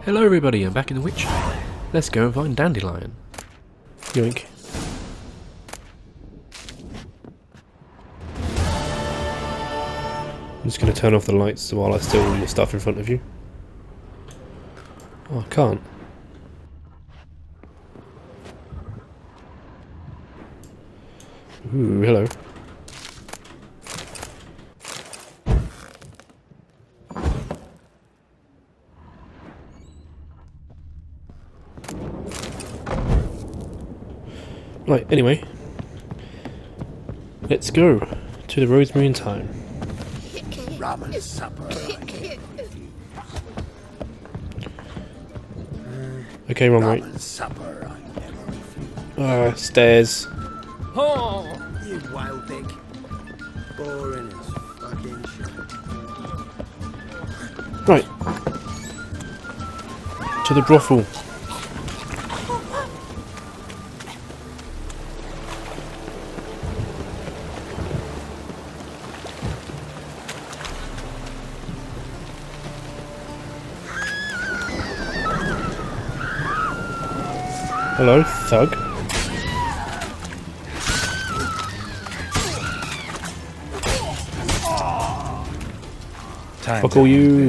Hello everybody, I'm back in the Witch. Let's go and find Dandelion. Yoink. I'm just going to turn off the lights while I steal all your stuff in front of you. Oh, I can't. Ooh, hello. Right, anyway. Let's go to the Rosemary in Time. Ramen supper. Okay, wrong way. Ramen supper. I never refuse. Stairs. Oh, you wild pig. Boring as fucking shit. Right. To the brothel. Hello, thug. Fuck all you.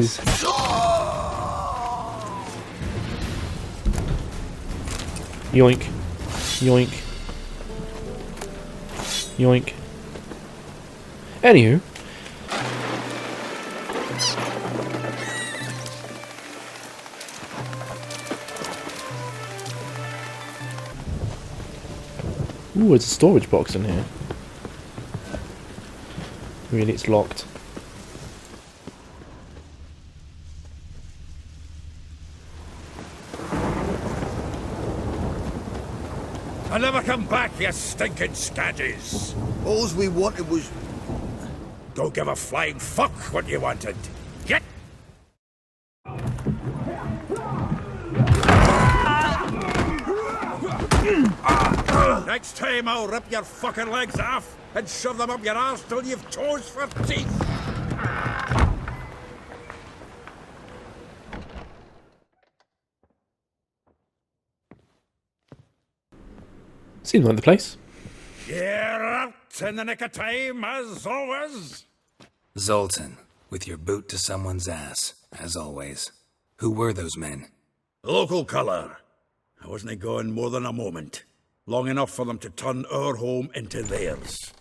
Yoink. Yoink. Yoink. Anywho. Ooh, there's a storage box in here. Really, it's locked. I'll never come back, you stinking scadges! All we wanted was... Don't give a flying fuck what you wanted. Get! Next time I'll rip your fucking legs off and shove them up your arse till you've toes for teeth! Seems like the place. You're out in the nick of time, as always! Zoltan, with your boot to someone's ass, as always. Who were those men? Local colour. I wasn't gone more than a moment. Long enough for them to turn our home into theirs.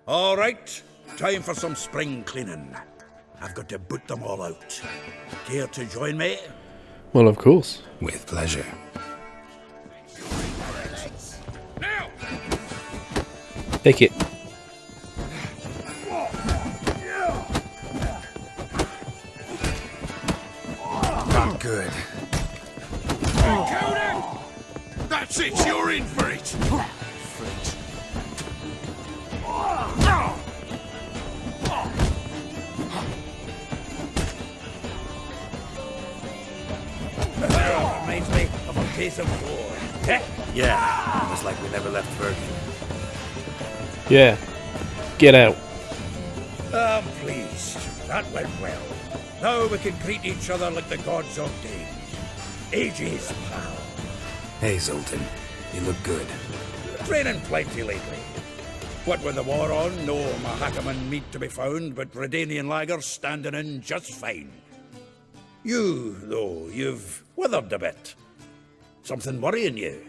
All right, time for some spring cleaning. I've got to boot them all out. Care to join me? Well, of course. With pleasure. Now! Take it. Not good. That's it, you're in for it! Reminds me of a piece of war. Eh? Yeah, almost like we never left Bergen. Yeah. Get out. I'm pleased. That went well. Now we can greet each other like the gods of day. Ages, pal. Hey, Zoltan. You look good. Training plenty lately. What with the war on, no Mahakaman meat to be found, but Redanian lagers standing in just fine. You, though, you've withered a bit. Something worrying you?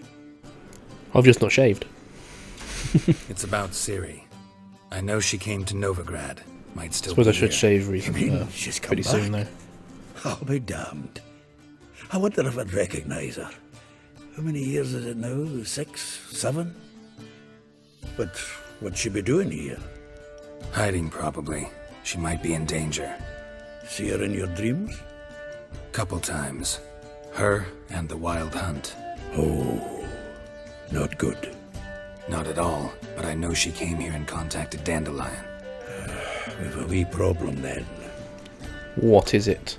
I've just not shaved. It's about Ciri. I know she came to Novigrad. Might still Suppose be I should here. shave recently. She's come Pretty soon, though. back? I'll be damned. I wonder if I'd recognise her. How many years is it now? 6, 7? But what'd she be doing here? Hiding, probably. She might be in danger. See her in your dreams? Couple times. Her and the Wild Hunt. Oh, not good. Not at all, but I know she came here and contacted Dandelion. We've a wee problem then. What is it?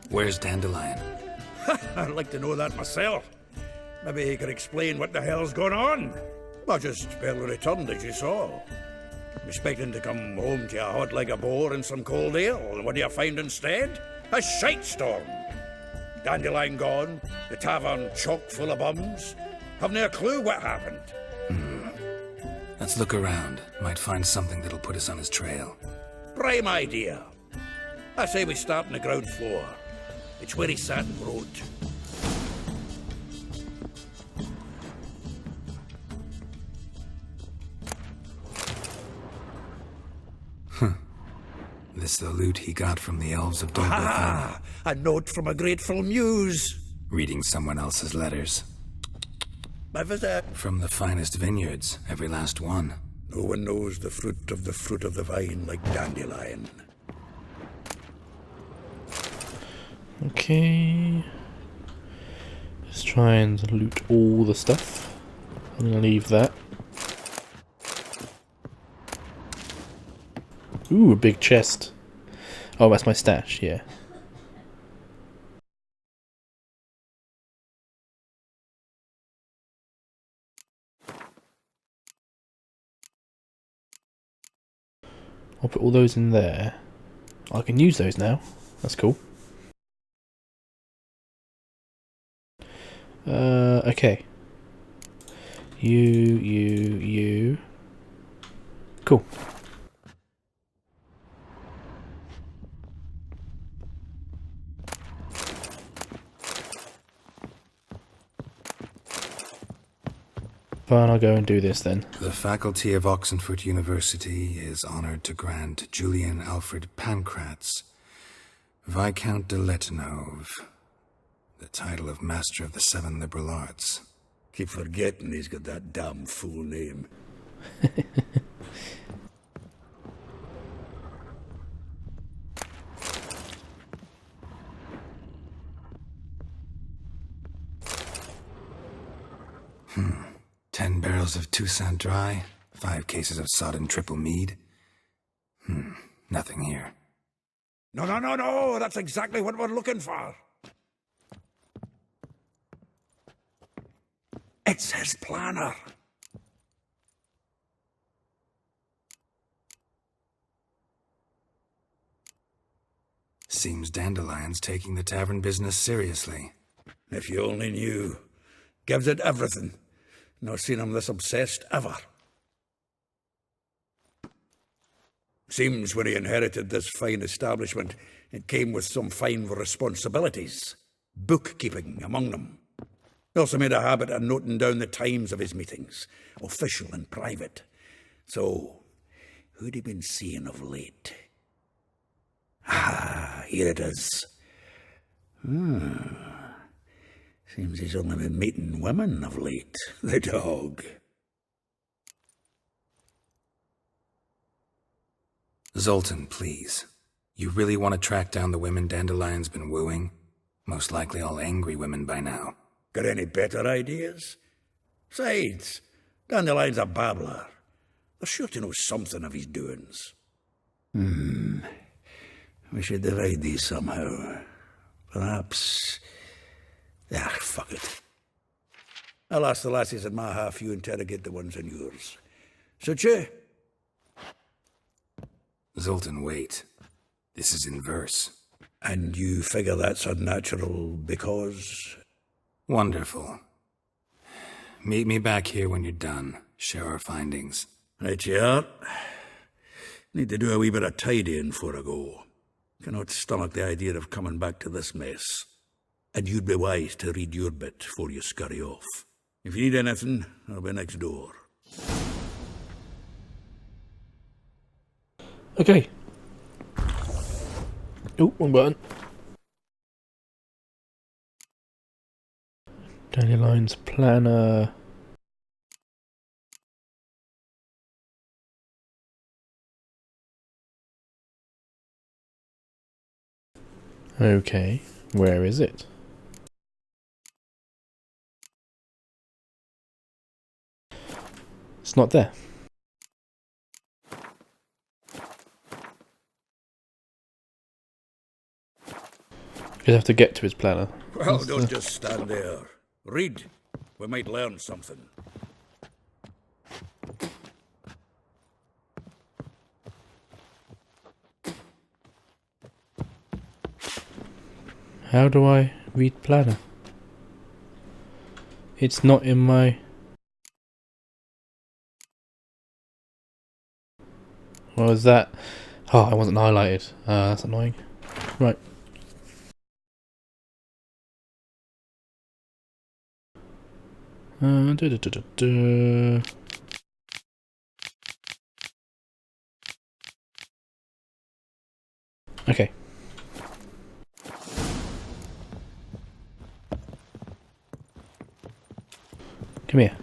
Where's Dandelion? I'd like to know that myself. Maybe he could explain what the hell's going on. I just barely returned, as you saw. Expecting to come home to a hot like a boar and some cold ale, and what do you find instead? A shite storm. Dandelion gone, the tavern chock full of bums. Haven't a clue what happened. Let's look around. Might find something that'll put us on his trail. Prime idea. I say we start on the ground floor. It's where he sat and wrote. This the loot he got from the elves of Dandelion. Ah, a note from a grateful muse. Reading someone else's letters. My visit. From the finest vineyards, every last one. No one knows the fruit of the vine like Dandelion. Okay. Let's try and loot all the stuff. I'm gonna leave that. Ooh, a big chest. Oh, that's my stash, yeah. I'll put all those in there. I can use those now. That's cool. Okay. You. Cool. Fine, I'll go and do this then. The faculty of Oxenford University is honored to grant Julian Alfred Pancratz, Viscount de Letonov, the title of Master of the Seven Liberal Arts. Keep forgetting he's got that damn full name. Hmm. 10 barrels of Toussaint Dry, 5 cases of sodden triple mead. Nothing here. No, that's exactly what we're looking for. It's his planner. Seems Dandelion's taking the tavern business seriously. If you only knew. Gives it everything. Not seen him this obsessed ever. Seems when he inherited this fine establishment, it came with some fine responsibilities. Bookkeeping among them. He also made a habit of noting down the times of his meetings, official and private. So, who'd he been seeing of late? Ah, here it is. Seems he's only been meeting women of late. The dog. Zoltan, please. You really want to track down the women Dandelion's been wooing? Most likely all angry women by now. Got any better ideas? Besides, Dandelion's a babbler. They're sure to know something of his doings. We should divide these somehow. Perhaps... fuck it. I'll ask the lassies in my half, you interrogate the ones in yours. Suit you? Zoltan, wait. This is in verse. And you figure that's unnatural because... Wonderful. Meet me back here when you're done. Share our findings. Right you are. Need to do a wee bit of tidying before I go. Cannot stomach the idea of coming back to this mess. And you'd be wise to read your bit before you scurry off. If you need anything, I'll be next door. Okay. Oh, wrong button. Dandelion's planner. Okay, where is it? It's not there. You have to get to his planner. Well, don't just stand there. Read. We might learn something. How do I read planner? It's not in my... What was that? Oh, I wasn't highlighted. That's annoying. Right. Okay. Come here.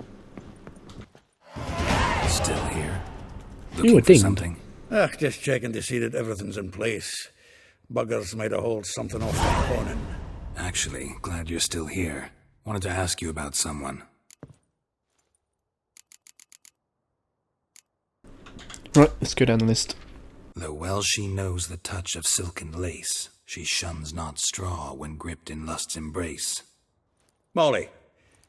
Still here? You Looking were for dinged. something? Just checking to see that everything's in place. Buggers might have hauled something off the awning. Actually, glad you're still here. Wanted to ask you about someone. Right, let's go down the list. Though well she knows the touch of silken lace, she shuns not straw when gripped in lust's embrace. Molly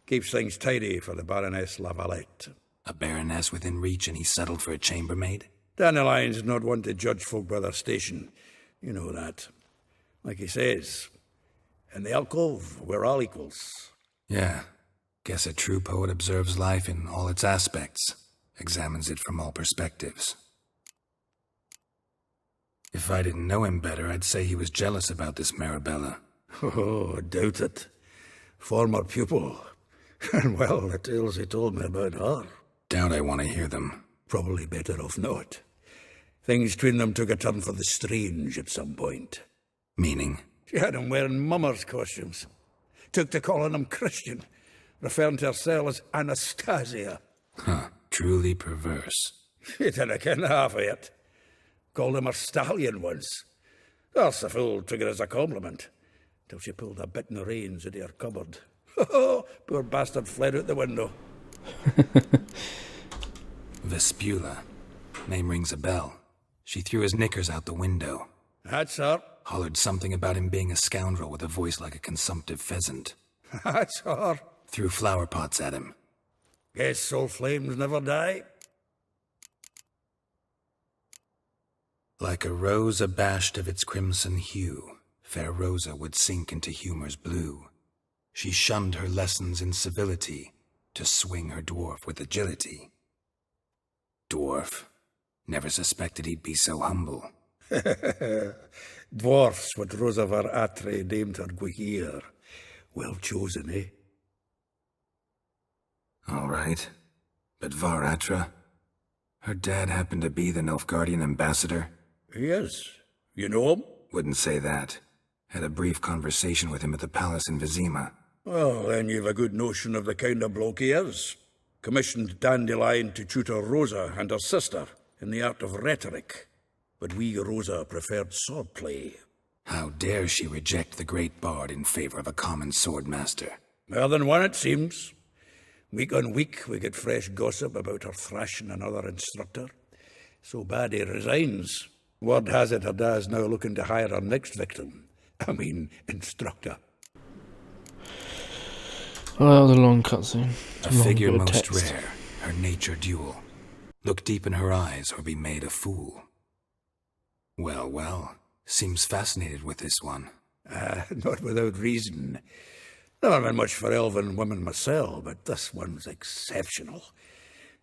keeps things tidy for the Baroness Lavalette. A baroness within reach and he settled for a chambermaid? Dandelion's not one to judge folk by their station. You know that. Like he says, in the alcove, we're all equals. Yeah. Guess a true poet observes life in all its aspects, examines it from all perspectives. If I didn't know him better, I'd say he was jealous about this Marabella. Oh, doubt it. Former pupil. And well, the tales he told me about her. Doubt I want to hear them. Probably better off not. Things between them took a turn for the strange at some point. Meaning? She had him wearing mummers' costumes. Took to calling him Christian, referring to herself as Anastasia. Huh. Truly perverse. She didn't ken half of it. Called him a stallion once. That's the fool took it as a compliment, till she pulled a bit in the reins into her cupboard. Poor bastard fled out the window. Vespula. Name rings a bell. She threw his knickers out the window. That's her. Hollered something about him being a scoundrel with a voice like a consumptive pheasant. That's her. Threw flower pots at him. Guess soul flames never die. Like a rose abashed of its crimson hue, fair Rosa would sink into humor's blue. She shunned her lessons in civility, to swing her dwarf with agility. Dwarf. Never suspected he'd be so humble. Dwarfs what Rosa var Atre deemed her Gwyir. Well chosen, eh? All right. But Varatra? Her dad happened to be the Nilfgaardian ambassador? He is. You know him? Wouldn't say that. Had a brief conversation with him at the palace in Vizima. Well, then you've a good notion of the kind of bloke he is. Commissioned Dandelion to tutor Rosa and her sister in the art of rhetoric. But we Rosa preferred swordplay. How dare she reject the great bard in favor of a common swordmaster? More than one, it seems. Week on week, we get fresh gossip about her thrashing another instructor. So bad he resigns. Word has it her dad's now looking to hire her next victim. I mean, instructor. Oh, that was a long cutscene. A figure most rare, her nature dual. Look deep in her eyes or be made a fool. Well, well, seems fascinated with this one. Not without reason. Never been much for elven women myself, but this one's exceptional.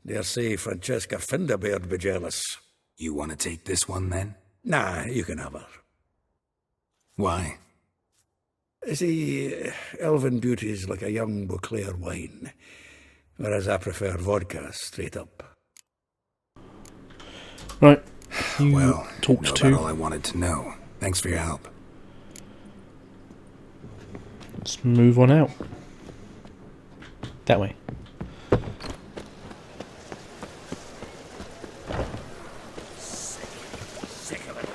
Dare say Francesca Finderbeard be jealous. You want to take this one, then? Nah, you can have her. Why? See, elven beauty's like a young Beauclair wine, whereas I prefer vodka straight up. Right. You Well, talked know to. about all I wanted to know. Thanks for your help. Let's move on out. That way. Sick of it.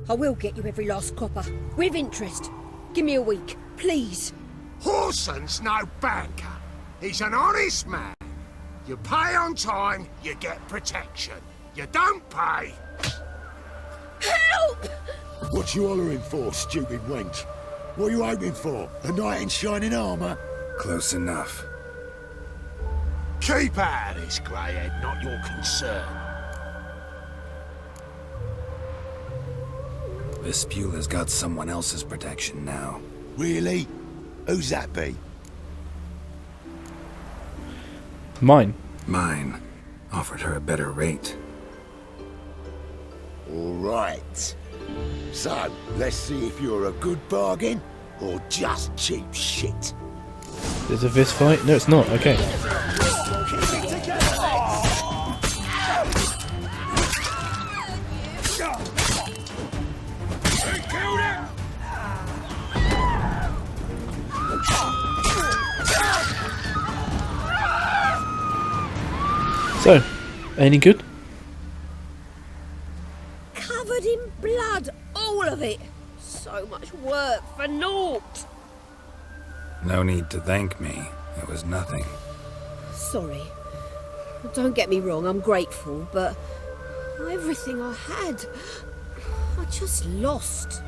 I will get you every last copper, with interest. Give me a week, please. Horson's no banker. He's an honest man. You pay on time, you get protection. You don't pay. Help! What you hollering for, stupid wench? What are you hoping for? A knight in shining armour? Close enough. Keep out of this, Greyhead, not your concern. Vespula's got someone else's protection now. Really? Who's that be? Mine. Mine. Offered her a better rate. All right. So, let's see if you're a good bargain or just cheap shit. There's a fist fight? No, it's not. Okay. So, any good? Covered in blood, all of it. So much work for naught. No need to thank me. It was nothing. Sorry. Don't get me wrong, I'm grateful, but everything I had, I just lost.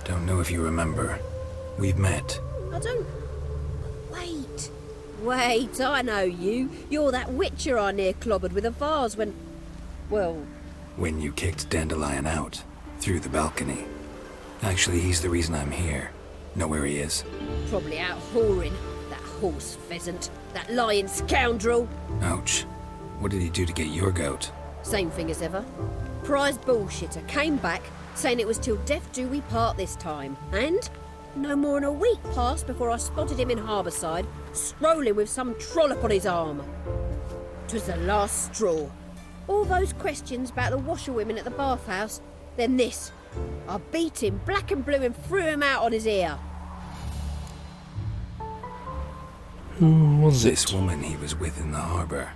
Don't know if you remember. We've met. I don't... Wait, I know you. You're that witcher I near clobbered with a vase when... Well... When you kicked Dandelion out. Through the balcony. Actually, he's the reason I'm here. Know where he is? Probably out whoring. That horse pheasant. That lying scoundrel. Ouch. What did he do to get your goat? Same thing as ever. Prize bullshitter came back, saying it was till death do we part this time. And no more than a week passed before I spotted him in Harbourside, strolling with some trollop on his arm. 'Twas the last straw. All those questions about the washerwomen at the bathhouse, then this. I beat him black and blue and threw him out on his ear. Who was This it? woman he was with in the harbour.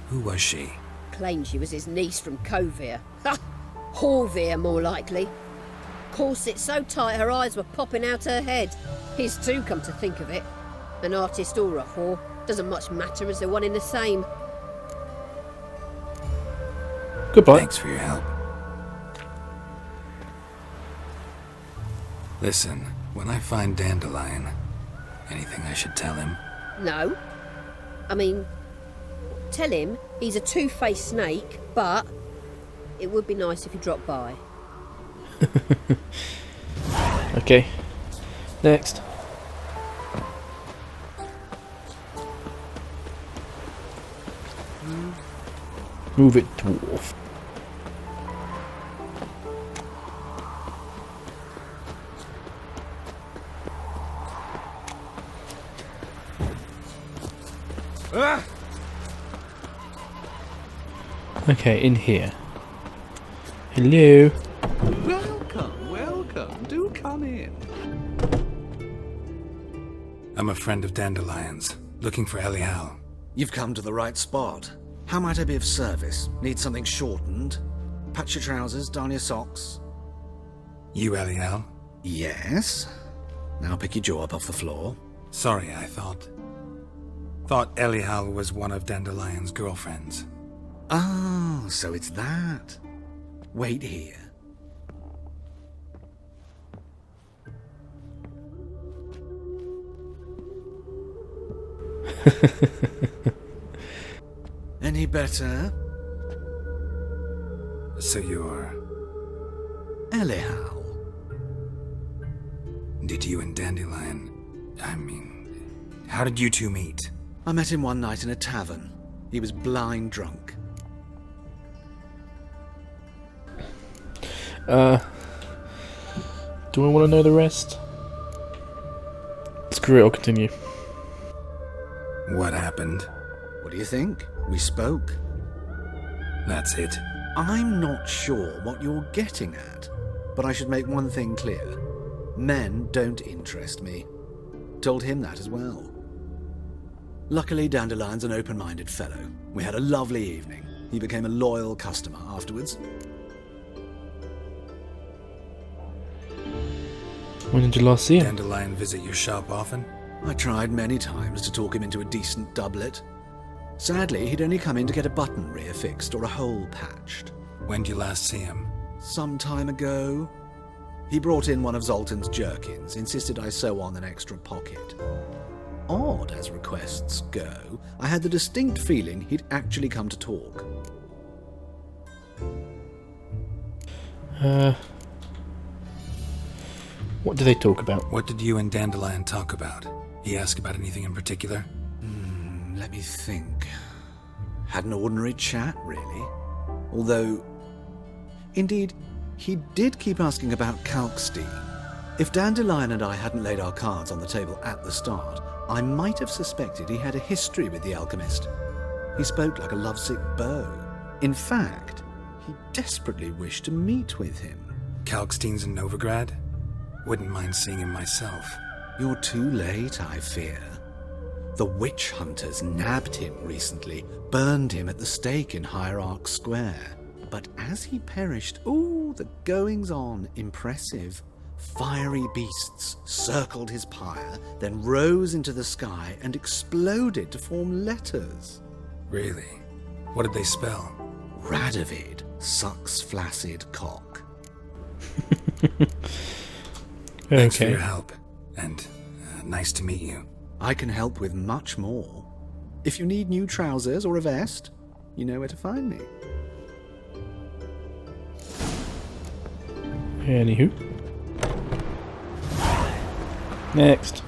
Who was she? Claimed she was his niece from Kovir. Ha! Horvir, more likely. Corset so tight her eyes were popping out her head. His too, come to think of it. An artist or a whore. Doesn't much matter as they're one in the same. Goodbye. Thanks for your help. Listen, when I find Dandelion, anything I should tell him? No. I mean, tell him he's a two-faced snake, but it would be nice if he dropped by. Okay. Next. Move it, dwarf. Okay, in here. Hello. Welcome, welcome. Do come in. I'm a friend of Dandelion's, looking for Elial. You've come to the right spot. How might I be of service? Need something shortened? Patch your trousers, darn your socks? You Elial? Yes. Now pick your jaw up off the floor. Sorry, I thought Elial was one of Dandelion's girlfriends. Oh, so it's that. Wait here. Any better? So you're... Elial. Did you and Dandelion... how did you two meet? I met him one night in a tavern. He was blind drunk. Do I want to know the rest? Screw it, I'll continue. What happened? What do you think? We spoke. That's it. I'm not sure what you're getting at, but I should make one thing clear. Men don't interest me. Told him that as well. Luckily, Dandelion's an open-minded fellow. We had a lovely evening. He became a loyal customer afterwards. When did you last see him? Dandelion visit your shop often? I tried many times to talk him into a decent doublet. Sadly, he'd only come in to get a button rear fixed or a hole patched. When did you last see him? Some time ago. He brought in one of Zoltan's jerkins, insisted I sew on an extra pocket. odd as requests go, I had the distinct feeling he'd actually come to talk. What do they talk about? What did you and Dandelion talk about? He asked about anything in particular? Let me think. Had an ordinary chat, really. Although, indeed, he did keep asking about Kalkstein. If Dandelion and I hadn't laid our cards on the table at the start, I might have suspected he had a history with the alchemist. He spoke like a lovesick beau. In fact, he desperately wished to meet with him. Kalkstein's in Novigrad? Wouldn't mind seeing him myself. You're too late, I fear. The witch hunters nabbed him recently, burned him at the stake in Hierarch Square. But as he perished, the goings-on impressive. Fiery beasts circled his pyre, then rose into the sky and exploded to form letters. Really? What did they spell? Radovid sucks flaccid cock. Thanks for your help, and nice to meet you. I can help with much more. If you need new trousers or a vest, you know where to find me. Anywho. Next.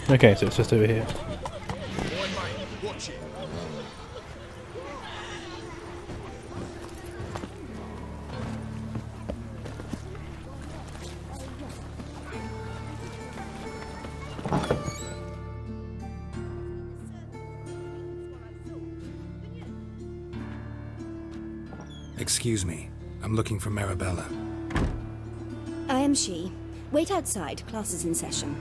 Okay, so it's just over here. Excuse me. I'm looking for Marabella. I am she. Wait outside. Class is in session.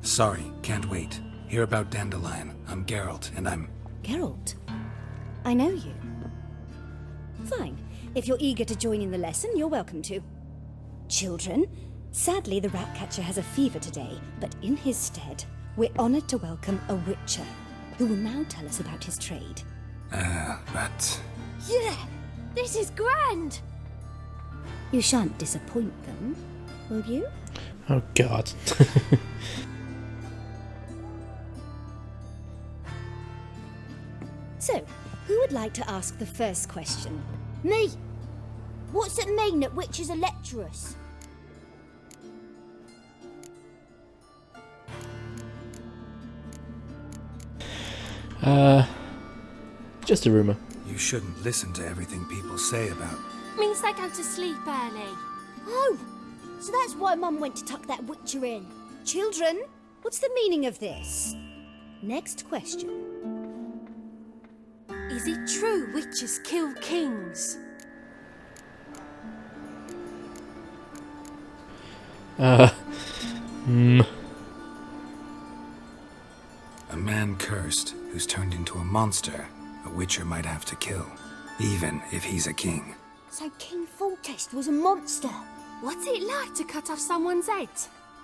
Sorry, can't wait. Hear about Dandelion. I'm Geralt, and I'm... Geralt? I know you. Fine. If you're eager to join in the lesson, you're welcome to. Children, sadly the Ratcatcher has a fever today, but in his stead, we're honoured to welcome a Witcher, who will now tell us about his trade. But... Yeah! This is grand! You shan't disappoint them, will you? Oh god. So, who would like to ask the first question? Me! What's it mean that witches are lecturers? Just a rumour. You shouldn't listen to everything people say about... Means they go to sleep early. Oh! So that's why Mum went to tuck that witcher in. Children, what's the meaning of this? Next question. Is it true witches kill kings? A man cursed who's turned into a monster a witcher might have to kill, even if he's a king. So King Foltest was a monster. What's it like to cut off someone's head?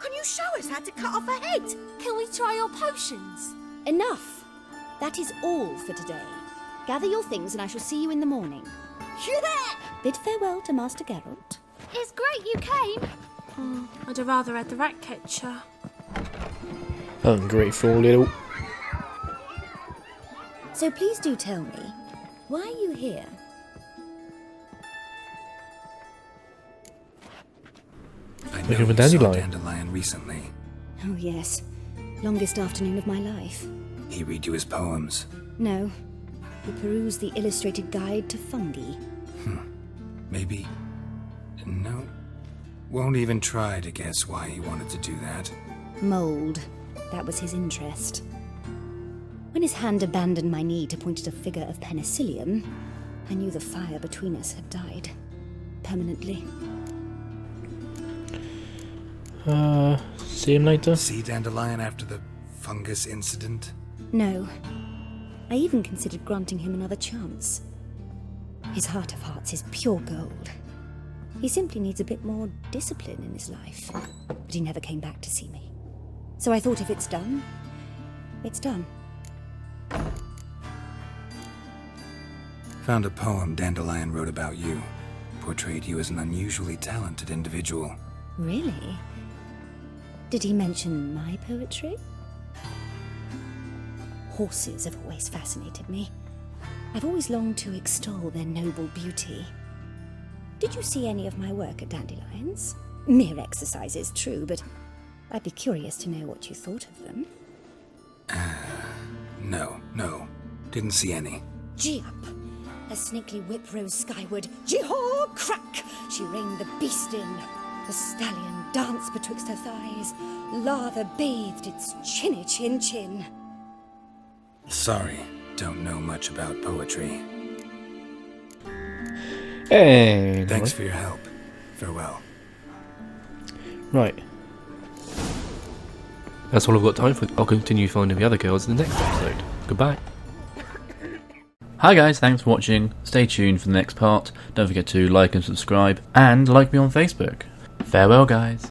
Can you show us how to cut off a head? Can we try your potions? Enough. That is all for today. Gather your things and I shall see you in the morning. Yeah! Bid farewell to Master Geralt. It's great you came. I'd have rather had the Ratcatcher. Ungrateful little... So please do tell me, why are you here? I know Looking for you saw Dandelion. Dandelion recently. Oh yes, longest afternoon of my life. He read you his poems. No, he perused the illustrated guide to fungi. Maybe... No. Won't even try to guess why he wanted to do that. Mould, that was his interest. When his hand abandoned my knee to point at a figure of penicillium, I knew the fire between us had died. Permanently. See him later? See Dandelion after the fungus incident? No. I even considered granting him another chance. His heart of hearts is pure gold. He simply needs a bit more discipline in his life. But he never came back to see me. So I thought if it's done, it's done. Found a poem Dandelion wrote about you. Portrayed you as an unusually talented individual. Really? Did he mention my poetry? Horses have always fascinated me. I've always longed to extol their noble beauty. Did you see any of my work at Dandelion's? Mere exercises, true, but I'd be curious to know what you thought of them. No. Didn't see any. Gee up! A snakely whip rose skyward. Gee-haw! Crack! She reined the beast in. The stallion danced betwixt her thighs. Lather bathed its chinny chin. Sorry, don't know much about poetry. Hey. Thanks for your help. Farewell. Right. That's all I've got time for. I'll continue finding the other girls in the next episode. Goodbye. Hi guys, thanks for watching. Stay tuned for the next part. Don't forget to like and subscribe, and like me on Facebook. Farewell guys.